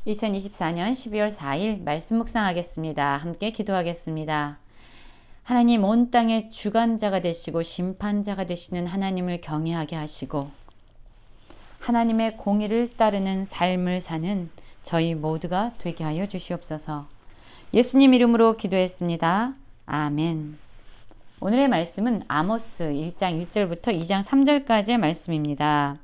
2024년 12월 4일 말씀 묵상하겠습니다. 함께 기도하겠습니다. 하나님, 온 땅의 주관자가 되시고 심판자가 되시는 하나님을 경외하게 하시고 하나님의 공의를 따르는 삶을 사는 저희 모두가 되게 하여 주시옵소서. 예수님 이름으로 기도했습니다. 아멘. 오늘의 말씀은 아모스 1장 1절부터 2장 3절까지의 말씀입니다.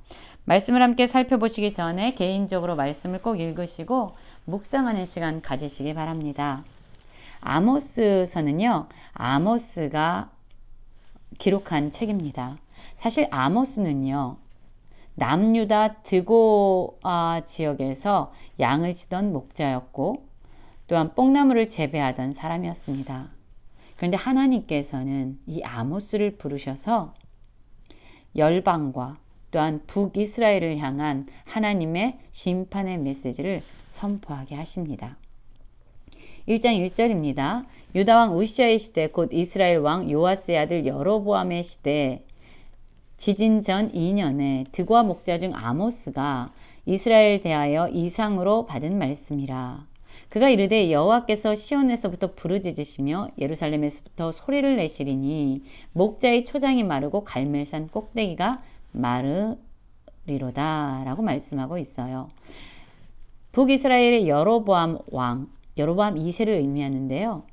말씀을 함께 살펴보시기 전에 개인적으로 말씀을 꼭 읽으시고 묵상하는 시간 가지시기 바랍니다. 아모스서는요, 아모스가 기록한 책입니다. 사실 아모스는요, 남유다 드고아 지역에서 양을 치던 목자였고 또한 뽕나무를 재배하던 사람이었습니다. 그런데 하나님께서는 이 아모스를 부르셔서 열방과 또한 북이스라엘을 향한 하나님의 심판의 메시지를 선포하게 하십니다. 1장 1절입니다. 유다왕 우시아의 시대 곧 이스라엘 왕 요아스의 아들 여로보암의 시대 지진 전 2년에 드고아 목자 중 아모스가 이스라엘 대하여 이상으로 받은 말씀이라. 그가 이르되 여호와께서 시온에서부터 부르짖으시며 예루살렘에서부터 소리를 내시리니 목자의 초장이 마르고 갈멜산 꼭대기가 마르리로다 라고 말씀하고 있어요. 북이스라엘의 여로보암 왕, 여로보암 2세를 의미하는데요.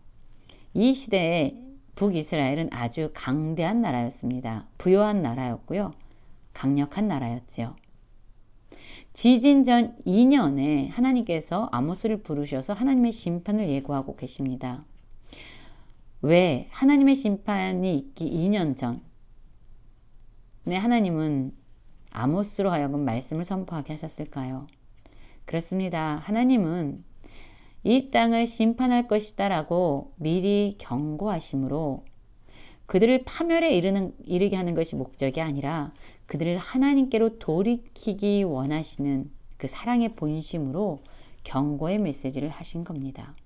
이 시대에 북이스라엘은 아주 강대한 나라였습니다. 부요한 나라였고요. 강력한 나라였지요. 지진 전 2년에 하나님께서 아모스를 부르셔서 하나님의 심판을 예고하고 계십니다. 왜 하나님의 심판이 있기 2년 전 하나님은 아모스로 하여금 말씀을 선포하게 하셨을까요? 그렇습니다. 하나님은 이 땅을 심판할 것이다 라고 미리 경고하심으로 그들을 파멸에 이르게 하는 것이 목적이 아니라 그들을 하나님께로 돌이키기 원하시는 그 사랑의 본심으로 경고의 메시지를 하신 겁니다.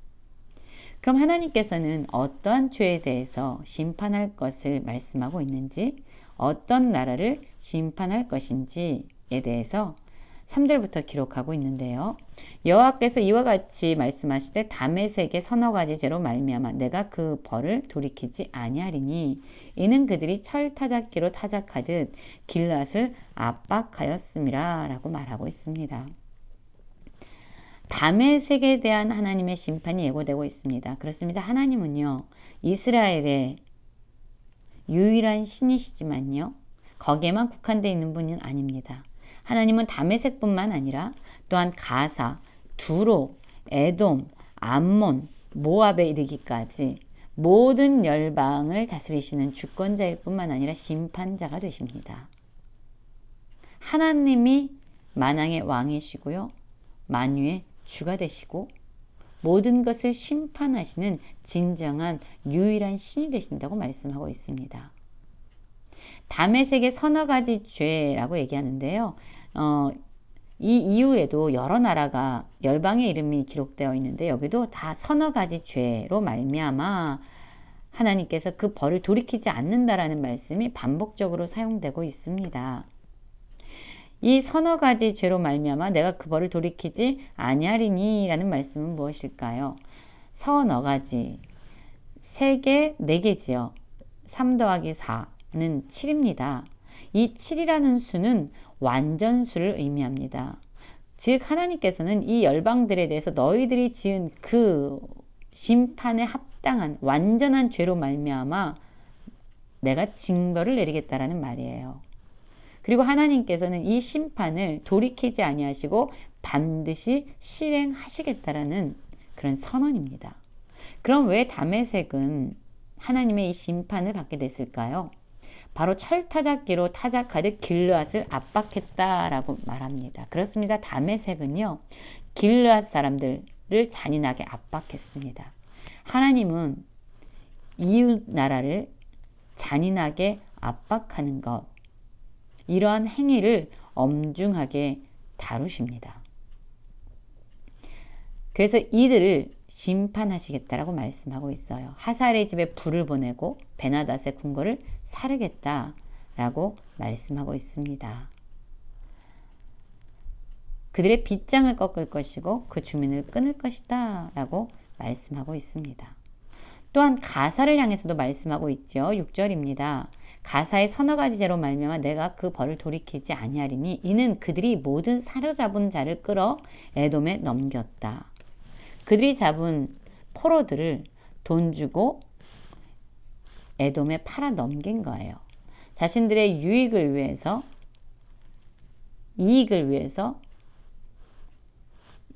그럼 하나님께서는 어떠한 죄에 대해서 심판할 것을 말씀하고 있는지, 어떤 나라를 심판할 것인지에 대해서 3절부터 기록하고 있는데요. 여호와께서 이와 같이 말씀하시되 다메섹의 서너 가지 죄로 말미암아 내가 그 벌을 돌이키지 아니하리니 이는 그들이 철 타작기로 타작하듯 길앗을 압박하였음이라 라고 말하고 있습니다. 다메섹에 대한 하나님의 심판이 예고되고 있습니다. 그렇습니다. 하나님은요, 이스라엘의 유일한 신이시지만요, 거기에만 국한되어 있는 분은 아닙니다. 하나님은 다메섹뿐만 아니라 또한 가사, 두로, 에돔, 암몬, 모압에 이르기까지 모든 열방을 다스리시는 주권자일 뿐만 아니라 심판자가 되십니다. 하나님이 만왕의 왕이시고요, 만유의 주가 되시고 모든 것을 심판하시는 진정한 유일한 신이 되신다고 말씀하고 있습니다. 다메섹의 서너 가지 죄라고 얘기하는데요. 이 이후에도 여러 나라가 열방의 이름이 기록되어 있는데 여기도 다 서너 가지 죄로 말미암아 하나님께서 그 벌을 돌이키지 않는다라는 말씀이 반복적으로 사용되고 있습니다. 이 서너 가지 죄로 말미암아 내가 그 벌을 돌이키지 아니하리니 라는 말씀은 무엇일까요? 서너 가지, 3개, 4개지요. 3 더하기 4는 7입니다. 이 7이라는 수는 완전수를 의미합니다. 즉 하나님께서는 이 열방들에 대해서 너희들이 지은 그 심판에 합당한 완전한 죄로 말미암아 내가 징벌을 내리겠다라는 말이에요. 그리고 하나님께서는 이 심판을 돌이키지 아니하시고 반드시 실행하시겠다라는 그런 선언입니다. 그럼 왜 다메섹은 하나님의 이 심판을 받게 됐을까요? 바로 철타작기로 타작하듯 길르앗을 압박했다라고 말합니다. 그렇습니다. 다메섹은요, 길르앗 사람들을 잔인하게 압박했습니다. 하나님은 이웃 나라를 잔인하게 압박하는 것, 이러한 행위를 엄중하게 다루십니다. 그래서 이들을 심판하시겠다라고 말씀하고 있어요. 하살의 집에 불을 보내고 베나닷의 궁궐을 사르겠다라고 말씀하고 있습니다. 그들의 빗장을 꺾을 것이고 그 주민을 끊을 것이다 라고 말씀하고 있습니다. 또한 가사를 향해서도 말씀하고 있죠. 6절입니다. 가사의 서너 가지 죄로 말미암아 내가 그 벌을 돌이키지 아니하리니 이는 그들이 모든 사로잡은 자를 끌어 에돔에 넘겼다. 그들이 잡은 포로들을 돈 주고 에돔에 팔아 넘긴 거예요. 자신들의 이익을 위해서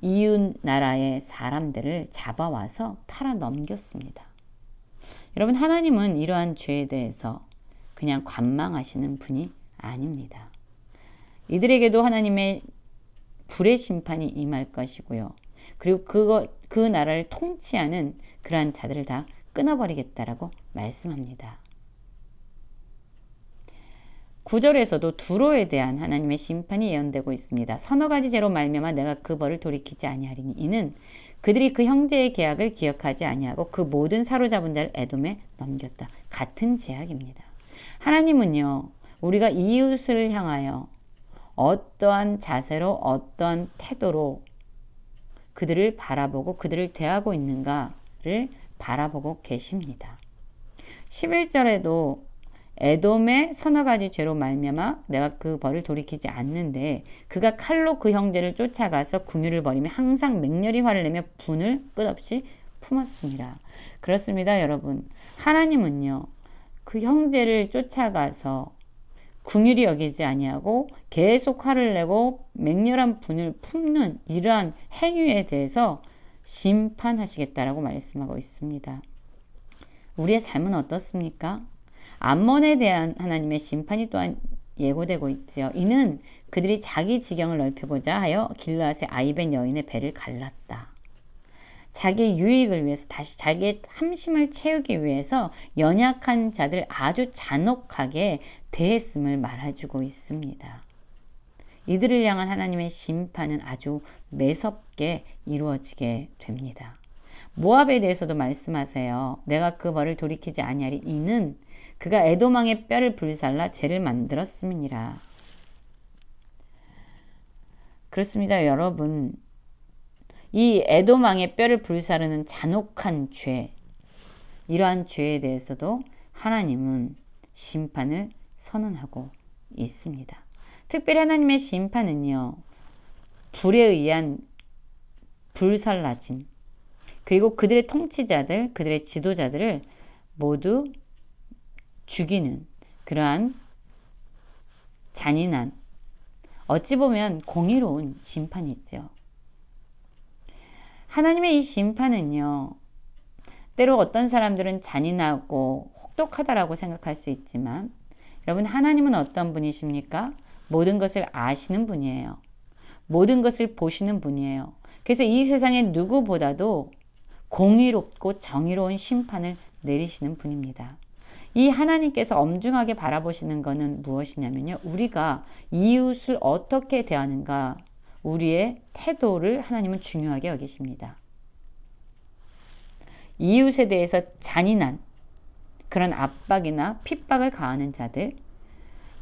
이웃 나라의 사람들을 잡아와서 팔아 넘겼습니다. 여러분, 하나님은 이러한 죄에 대해서 그냥 관망하시는 분이 아닙니다. 이들에게도 하나님의 불의 심판이 임할 것이고요. 그리고 그 나라를 통치하는 그러한 자들을 다 끊어버리겠다라고 말씀합니다. 9절에서도 두로에 대한 하나님의 심판이 예언되고 있습니다. 서너 가지 죄로 말미암아 내가 그 벌을 돌이키지 아니하리니 이는 그들이 그 형제의 계약을 기억하지 아니하고 그 모든 사로잡은 자를 에돔에 넘겼다. 같은 제약입니다. 하나님은요, 우리가 이웃을 향하여 어떠한 자세로 어떠한 태도로 그들을 바라보고 그들을 대하고 있는가를 바라보고 계십니다. 11절에도 에돔의 서너 가지 죄로 말미암아 내가 그 벌을 돌이키지 않는데 그가 칼로 그 형제를 쫓아가서 궁유를 벌이며 항상 맹렬히 화를 내며 분을 끝없이 품었습니다. 그렇습니다, 여러분. 하나님은요, 그 형제를 쫓아가서 궁휼히 여기지 아니하고 계속 화를 내고 맹렬한 분을 품는 이러한 행위에 대해서 심판하시겠다라고 말씀하고 있습니다. 우리의 삶은 어떻습니까? 암몬에 대한 하나님의 심판이 또한 예고되고 있지요. 이는 그들이 자기 지경을 넓혀보자 하여 길르앗의 아이벤 여인의 배를 갈랐다. 자기 유익을 위해서 다시 자기의 탐심을 채우기 위해서 연약한 자들 아주 잔혹하게 대했음을 말해주고 있습니다. 이들을 향한 하나님의 심판은 아주 매섭게 이루어지게 됩니다. 모압에 대해서도 말씀하세요. 내가 그 벌을 돌이키지 아니하리 이는 그가 에돔 왕의 뼈를 불살라 죄를 만들었음이니라. 그렇습니다, 여러분. 이 에돔 왕의 뼈를 불사르는 잔혹한 죄, 이러한 죄에 대해서도 하나님은 심판을 선언하고 있습니다. 특별히 하나님의 심판은요, 불에 의한 불살라짐, 그리고 그들의 통치자들, 그들의 지도자들을 모두 죽이는 그러한 잔인한, 어찌 보면 공의로운 심판이 있죠. 하나님의 이 심판은요, 때로 어떤 사람들은 잔인하고 혹독하다라고 생각할 수 있지만, 여러분, 하나님은 어떤 분이십니까? 모든 것을 아시는 분이에요. 모든 것을 보시는 분이에요. 그래서 이 세상의 누구보다도 공의롭고 정의로운 심판을 내리시는 분입니다. 이 하나님께서 엄중하게 바라보시는 것은 무엇이냐면요, 우리가 이웃을 어떻게 대하는가, 우리의 태도를 하나님은 중요하게 여기십니다. 이웃에 대해서 잔인한 그런 압박이나 핍박을 가하는 자들,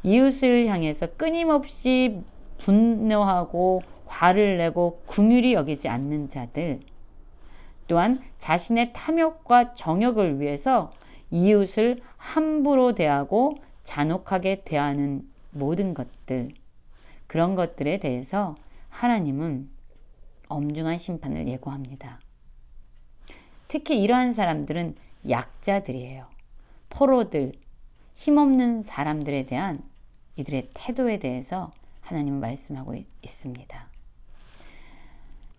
이웃을 향해서 끊임없이 분노하고 화를 내고 긍휼히 여기지 않는 자들, 또한 자신의 탐욕과 정욕을 위해서 이웃을 함부로 대하고 잔혹하게 대하는 모든 것들, 그런 것들에 대해서 하나님은 엄중한 심판을 예고합니다. 특히 이러한 사람들은 약자들이에요. 포로들, 힘없는 사람들에 대한 이들의 태도에 대해서 하나님은 말씀하고 있습니다.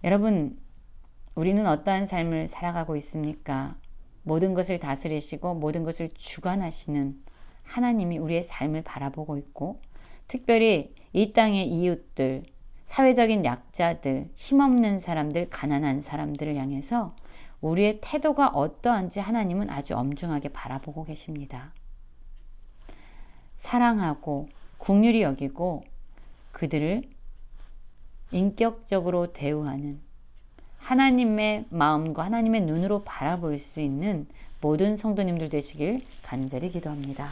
여러분, 우리는 어떠한 삶을 살아가고 있습니까? 모든 것을 다스리시고 모든 것을 주관하시는 하나님이 우리의 삶을 바라보고 있고, 특별히 이 땅의 이웃들, 사회적인 약자들, 힘없는 사람들, 가난한 사람들을 향해서 우리의 태도가 어떠한지 하나님은 아주 엄중하게 바라보고 계십니다. 사랑하고 긍휼히 여기고 그들을 인격적으로 대우하는 하나님의 마음과 하나님의 눈으로 바라볼 수 있는 모든 성도님들 되시길 간절히 기도합니다.